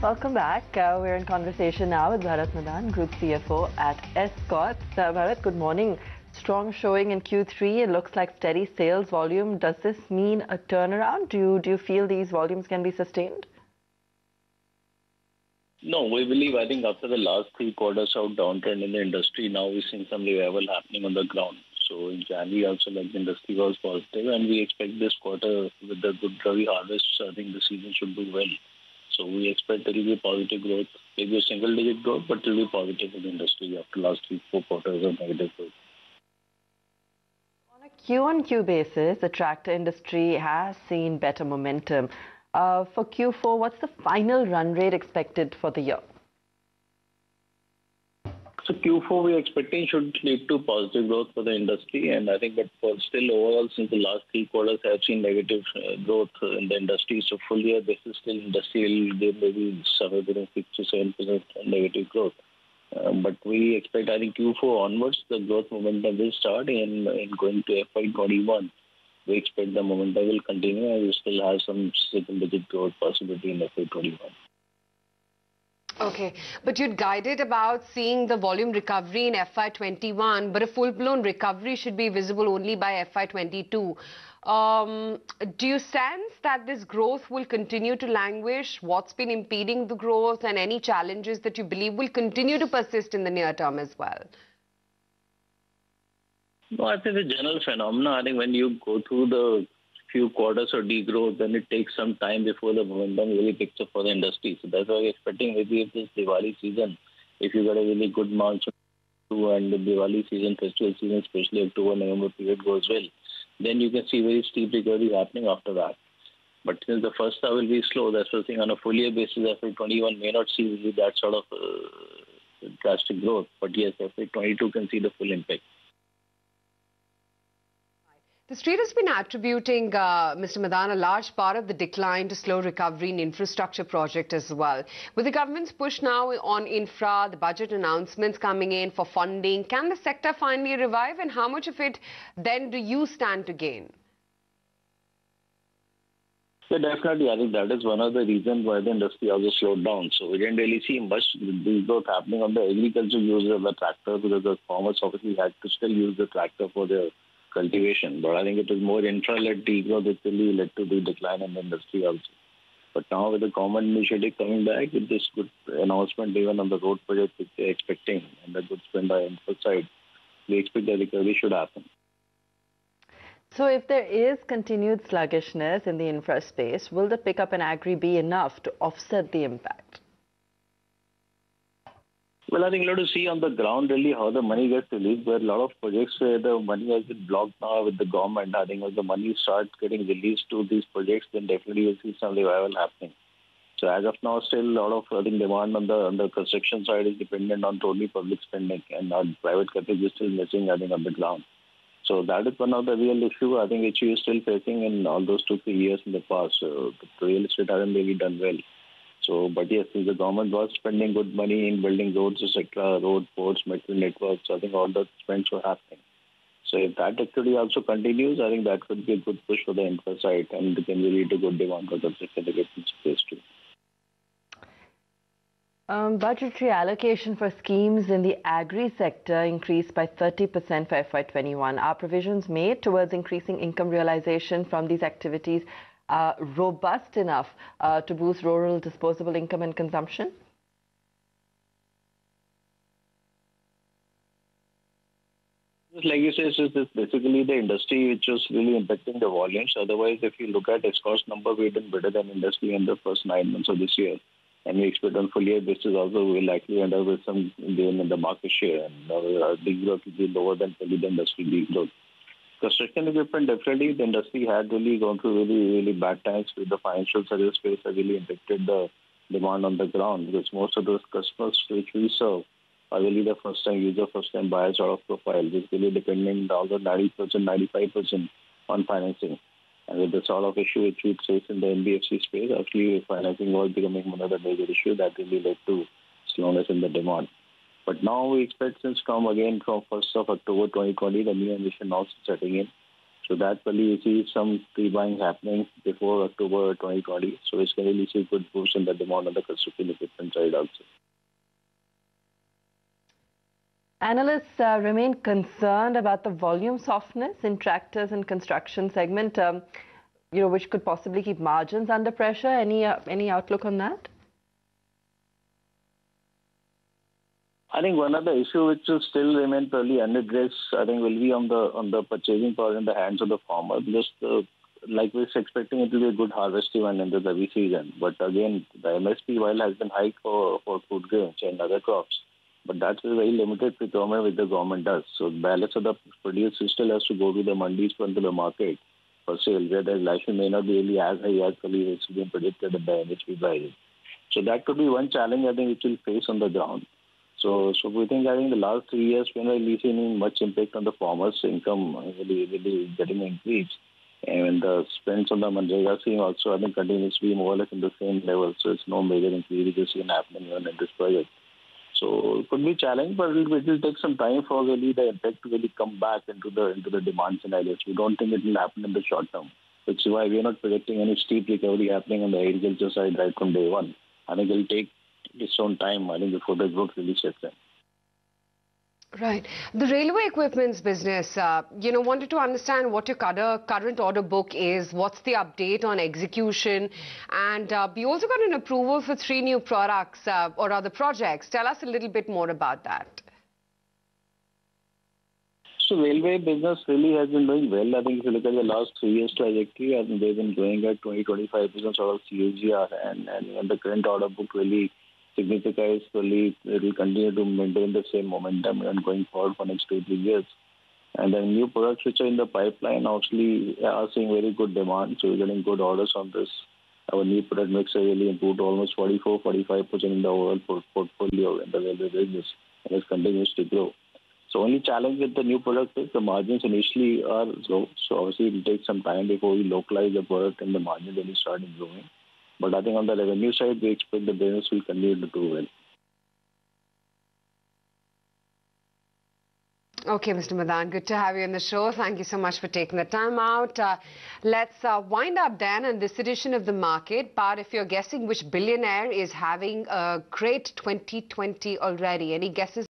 Welcome back. We're in conversation now with Bharat Madan, Group CFO at Escorts. Bharat, good morning. Strong showing in Q3. It looks like steady sales volume. Does this mean a turnaround? Do you feel these volumes can be sustained? No, we believe, I think after the last 3 quarters of downtrend in the industry, now we're seeing some revival happening on the ground. So in January also, like, the industry was positive, and we expect this quarter with the good Rabi harvest, I think the season should do well. So we expect there will be positive growth, maybe a single-digit growth, but it will be positive in the industry after last 3-4 quarters of negative growth. On a Q-on-Q basis, the tractor industry has seen better momentum. For Q4, what's the final run rate expected for the year? So Q4 we're expecting should lead to positive growth for the industry, and I think that for still overall, since the last 3 quarters have seen negative growth in the industry, so full year this is still industry will maybe somewhere between 6 to 7% negative growth. But we expect, I think Q4 onwards, the growth momentum will start in going to FY21. We expect the momentum will continue, and we still have some single-digit growth possibility in FY21. Okay, but you'd guided about seeing the volume recovery in FY21, but a full-blown recovery should be visible only by FY22. Do you sense that this growth will continue to languish? What's been impeding the growth, and any challenges that you believe will continue to persist in the near term as well? No, I think the general phenomena, I think when you go through the few quarters of degrowth, then it takes some time before the momentum really picks up for the industry. So that's why we're expecting maybe if this Diwali season, if you got a really good monsoon and the Diwali season, festival season, especially October-November period goes well, then you can see very steep recovery happening after that. But since the first half will be slow, that's the thing. On a full year basis, FY21 may not see really that sort of drastic growth. But yes, FY22 can see the full impact. The street has been attributing, Mr. Madan, a large part of the decline to slow recovery in infrastructure project as well. With the government's push now on infra, the budget announcements coming in for funding, can the sector finally revive, and how much of it then do you stand to gain? Yeah, definitely. I think that is one of the reasons why the industry also slowed down. So we didn't really see much growth happening on the agriculture user of the tractor, because the farmers obviously had to still use the tractor for their cultivation. But I think it was more intra-led degrowth that really led to the decline in the industry also. But now with the government initiative coming back with this good announcement even on the road project which they're expecting and the good spend by infra side, we expect the recovery should happen. So if there is continued sluggishness in the infra space, will the pickup in agri be enough to offset the impact? Well, I think we'll have to see on the ground really how the money gets released. There are a lot of projects where the money has been blocked now with the government. I think as the money starts getting released to these projects, then definitely we'll see some revival happening. So as of now, still a lot of demand on the construction side is dependent on totally public spending, and our private capital is still missing, I think, on the ground. So that is one of the real issue, I think, which we are still facing in all those 2-3 years in the past. So the real estate hasn't really done well. So, but yes, the government was spending good money in building roads, etc., road, ports, metro networks. I think all the spends were happening. So if that activity also continues, I think that could be a good push for the infra side, and it can lead to good demand for the certificate space too. Budgetary allocation for schemes in the agri sector increased by 30% for FY21. Are provisions made towards increasing income realization from these activities robust enough to boost rural disposable income and consumption? Like you say, it's basically the industry which was really impacting the volumes. Otherwise, if you look at Escorts number, we've done better than industry in the first 9 months of this year. And we expect on full year basis also we'll likely end up with some gain in the market share. And our degrowth will be lower than the industry degrowth. Construction equipment, definitely the industry had really gone through really bad times with the financial service space that really impacted the demand on the ground, because most of those customers which we serve are really the first time user, first time buyers sort of profile, which really depending on the 90%, 95% on financing. And with the sort of issue which we face in the NBFC space, actually financing was becoming one of the major issues that really led to slowness in the demand. But now we expect since from 1st of October 2020, the new emission norms setting in. So that really you see some pre-buying happening before October 2020. So it's going to really see good boost in the demand on the construction equipment side also. Analysts remain concerned about the volume softness in tractors and construction segment, which could possibly keep margins under pressure. Any outlook on that? I think one of the issues which will still remain fairly unaddressed, I think, will be on the purchasing power in the hands of the farmer. Just like we're expecting, it will be a good harvest even in the Rabi season. But again, the MSP while has been high for food grains and other crops, but that's a very limited procurement which the government does. So the balance of the producer still has to go to the mandis to the market for sale, where the realization may not be really as high as it's been predicted at the MSP price. So that could be one challenge I think which will face on the ground. So we think I think the last 3 years we're not really seeing much impact on the farmers' income really getting increased. And the spends on the Manrega scheme also I think continues to be more or less in the same level. So it's no major increase which is happening even in this project. So it could be a challenge, but it will take some time for really the impact to really come back into the demand scenarios. We don't think it will happen in the short term, which is why we are not predicting any steep recovery happening on the agriculture side right from day one. I think it will take its own time, I think, before the growth really sets in. Right. The railway equipments business, wanted to understand what your current order book is, what's the update on execution, and we also got an approval for 3 new products or other projects. Tell us a little bit more about that. So railway business really has been doing well. I think if you look at the last 3 years trajectory, I think they've been growing at 20-25% sort of CAGR, and the current order book really signifies really it will continue to maintain the same momentum and going forward for next 2-3 years. And then new products which are in the pipeline actually are seeing very good demand. So we're getting good orders on this. Our new product mix has really improved to almost 44-45% in the overall portfolio in the railway business, and it continues to grow. So only challenge with the new product is the margins initially are low. So obviously it will take some time before we localize the product and the margins really start improving. But I think on the revenue side, we expect the business will continue to do well. Okay, Mr. Madan, good to have you on the show. Thank you so much for taking the time out. Let's wind up then in this edition of The Market. But if you're guessing which billionaire is having a great 2020 already, any guesses?